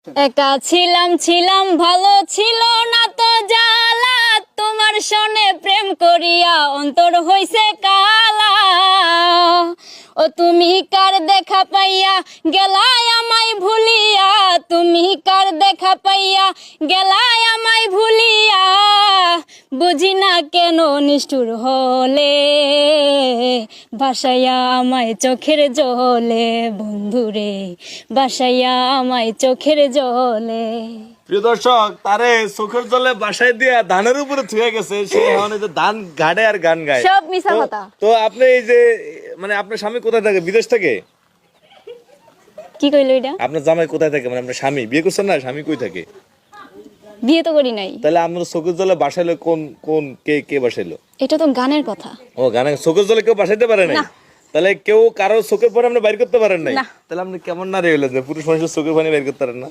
একা ছিলাম ছিলাম ভালো ছিল না তো জ্বালা, তোমার সনে প্রেম করিয়া অন্তর হইছে কালা। ও তুমি কার দেখা পাইয়া গেলাই আমায় ভুলিয়া, তুমি কার দেখা পাইয়া গেলাই আমায় ভুলিয়া, বুঝি না কেন নিষ্ঠুর হলে, ভাসাইয়া আমায় চোখের জলে বন্ধুরে, ভাসাইয়া আমায় চোখের জলে। প্রিয় দর্শক, তারে চোখের জলে বাসায় দিয়া ধানের উপরে থুয়ে গেছে, সে এখন এই যে ধান গাড়ে আর গান গায়। সব মিছা কথা। তো আপনি এই যে মানে আপনার স্বামী কোথায় থাকে? বিদেশ থেকে? কি কইলো এটা? আপনার জামাই কোথায় থাকে? মানে আপনার স্বামী বিয়ে করছেন না, স্বামী কই থাকে? বিয়ে তো করি নাই। তাহলে আপনার চোখের জলে বাসাইলো কোন কোন কে বাসাইলো? এটা তো গানের কথা। ও গানে চোখের জলে কেউ বাসাইতে পারে নাই? না। তাহলে কেউ কারো চোখের পানি আপনি বাইর করতে পারেন নাই? না। তাহলে আপনি কেমন নারী হইলেন যে পুরুষ মানুষের চোখের পানি বাইর করতে পারেন না?